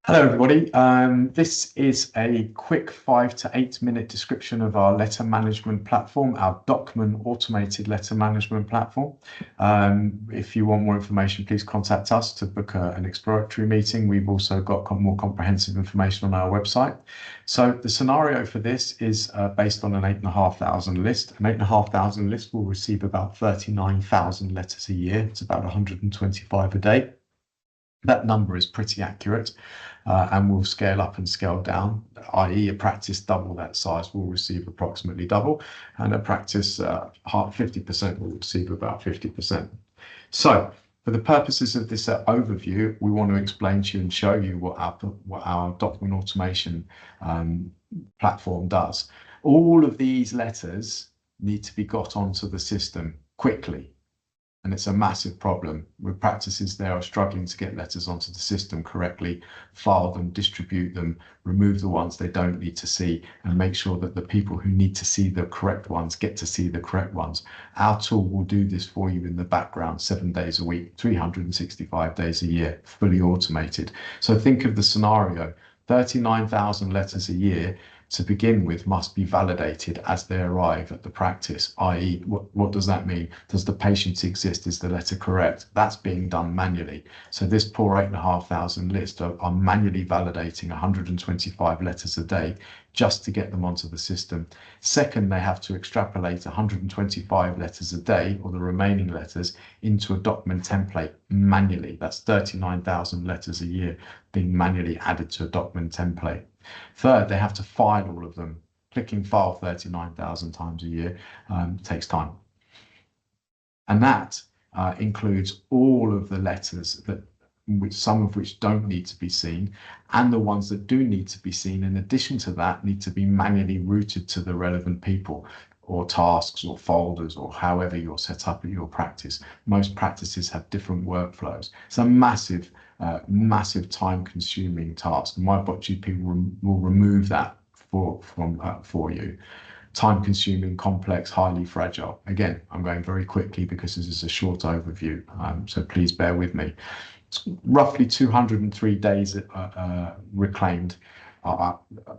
Hello, everybody. This is a quick 5 to 8 minute description of our letter management platform, our Docman Automated Letter Management Platform. If you want more information, please contact us to book an exploratory meeting. We've also got more comprehensive information on our website. So the scenario for this is based on an 8,500 list. An 8,500 list will receive about 39,000 letters a year. It's about 125 a day. That number is pretty accurate and will scale up and scale down, i.e. a practice double that size will receive approximately double, and a practice 50% will receive about 50%. So for the purposes of this overview, we want to explain to you and show you what our document automation platform does. All of these letters need to be got onto the system quickly. And it's a massive problem with practices there are struggling to get letters onto the system correctly, file them, distribute them, remove the ones they don't need to see, and make sure that the people who need to see the correct ones get to see the correct ones. Our tool will do this for you in the background 7 days a week, 365 days a year, fully automated. So think of the scenario, 39,000 letters a year to begin with must be validated as they arrive at the practice, i.e. what does that mean? Does the patient exist? Is the letter correct? That's being done manually. So this poor 8,500 list are manually validating 125 letters a day just to get them onto the system. Second, they have to extrapolate 125 letters a day, or the remaining letters, into a document template manually. That's 39,000 letters a year being manually added to a document template. Third, they have to file all of them. Clicking file 39,000 times a year takes time. And that includes all of the letters some of which don't need to be seen, and the ones that do need to be seen, in addition to that, need to be manually routed to the relevant people or tasks or folders or however you're set up at your practice. Most practices have different workflows. It's a massive time-consuming task. MyBotGP will remove that for you. Time-consuming, complex, highly fragile. Again, I'm going very quickly because this is a short overview, so please bear with me. It's roughly 203 days reclaimed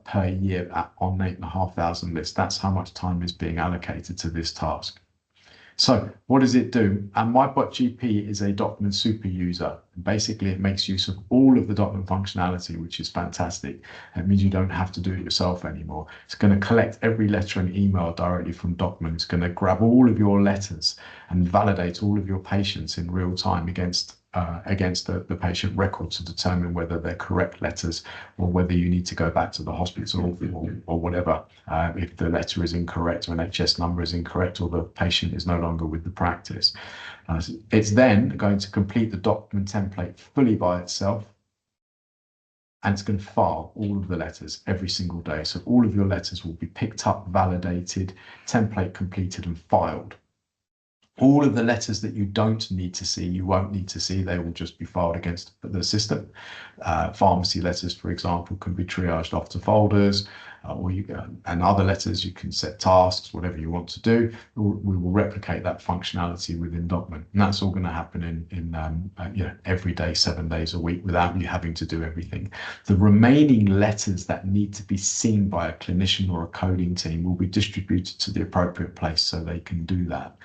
per year on 8,500 lists. That's how much time is being allocated to this task. So what does it do? And MyBotGP is a document super user. Basically, it makes use of all of the document functionality, which is fantastic. It means you don't have to do it yourself anymore. It's going to collect every letter and email directly from document. It's going to grab all of your letters and validate all of your patients in real time against the patient record to determine whether they're correct letters or whether you need to go back to the hospital or whatever if the letter is incorrect or an NHS number is incorrect or the patient is no longer with the practice. It's then going to complete the document template fully by itself, and it's going to file all of the letters every single day. So all of your letters will be picked up, validated, template completed and filed. All of the letters that you don't need to see, you won't need to see, they will just be filed against the system. Pharmacy letters, for example, can be triaged off to folders, and other letters you can set tasks, whatever you want to do. We will replicate that functionality within Docman, and that's all going to happen in every day, 7 days a week, without you having to do everything. The remaining letters that need to be seen by a clinician or a coding team will be distributed to the appropriate place so they can do that.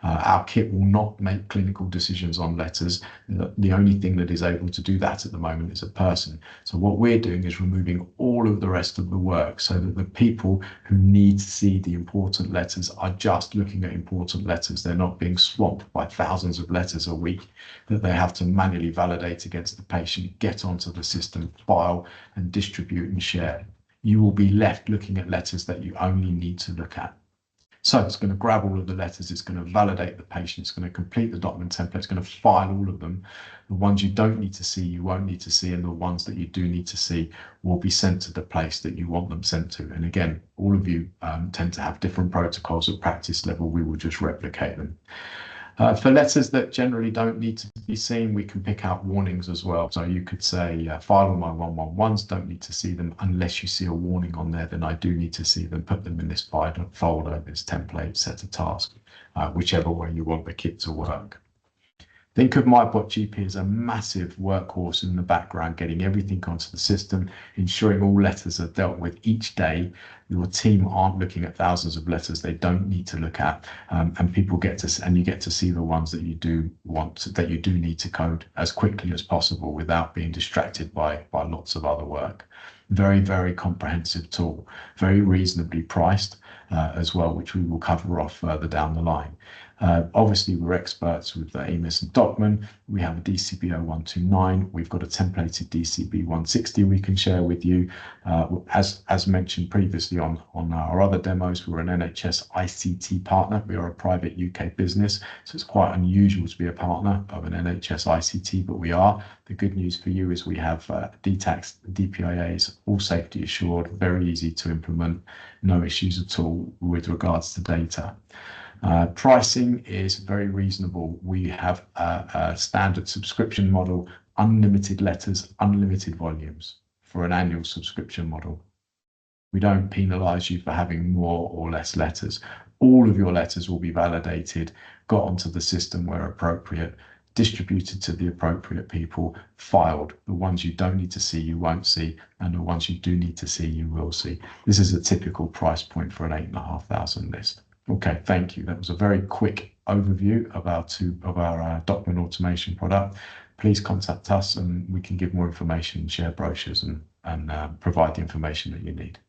Our kit will not make clinical decisions on letters. The only thing that is able to do that at the moment is a person. So what we're doing is removing all of the rest of the work so that the people who need to see the important letters are just looking at important letters. They're not being swamped by thousands of letters a week that they have to manually validate against the patient, get onto the system, file and distribute and share. You will be left looking at letters that you only need to look at. So it's going to grab all of the letters, it's going to validate the patient, it's going to complete the document template, it's going to file all of them. The ones you don't need to see, you won't need to see, and the ones that you do need to see will be sent to the place that you want them sent to. And again, all of you tend to have different protocols at practice level. We will just replicate them. For letters that generally don't need to be seen, we can pick out warnings as well. So you could say, file all my 111s, don't need to see them unless you see a warning on there, then I do need to see them, put them in this folder, this template, set a task, whichever way you want the kit to work. Think of MyBotGP as a massive workhorse in the background, getting everything onto the system, ensuring all letters are dealt with each day. Your team aren't looking at thousands of letters they don't need to look at, and people get to, and you get to see the ones that you do that you do need to code as quickly as possible without being distracted by lots of other work. Very, very comprehensive tool, very reasonably priced as well, which we will cover off further down the line. Obviously, we're experts with Amos and Docman. We have a DCB 0129. We've got a templated DCB 160 we can share with you. As mentioned previously on our other demos, we're an NHS ICT partner. We are a private UK business, so it's quite unusual to be a partner of an NHS ICT, but we are. The good news for you is we have DTACs, DPIAs, all safety assured, very easy to implement, no issues at all with regards to data. Pricing is very reasonable. We have a standard subscription model, unlimited letters, unlimited volumes for an annual subscription model. We don't penalise you for having more or less letters. All of your letters will be validated, got onto the system where appropriate, distributed to the appropriate people, filed. The ones you don't need to see, you won't see, and the ones you do need to see, you will see. This is a typical price point for an 8,500 list. Okay, thank you. That was a very quick overview of our Docman automation product. Please contact us and we can give more information, share brochures and provide the information that you need.